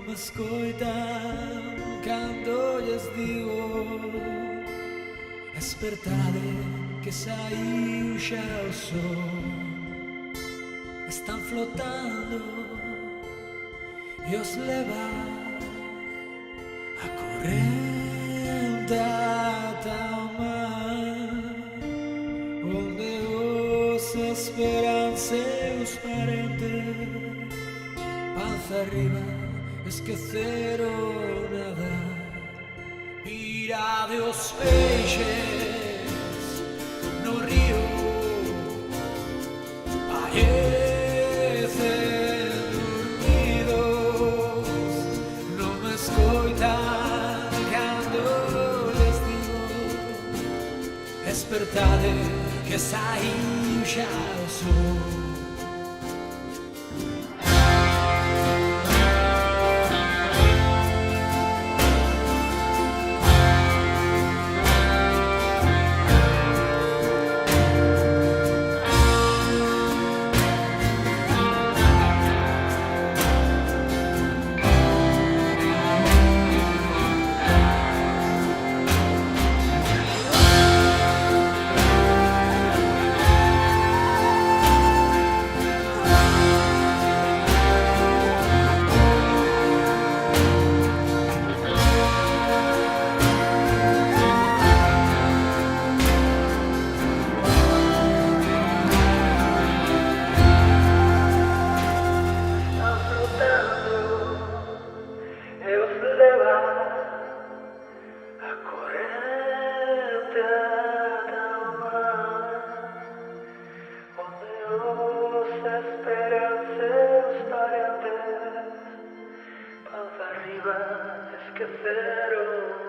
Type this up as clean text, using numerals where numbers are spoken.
m'ascoltan quando lles digo despertade que saiu xa o sol. Están flotando e os leva a corrente ata o mar, onde os esperan seus parentes. Panza arriba, esqueceron nadar. Mirade os peixes no río, parecen dormidos, non me escoitan cando les digo despertade que saiu xa o sol. Arriba, esqueceron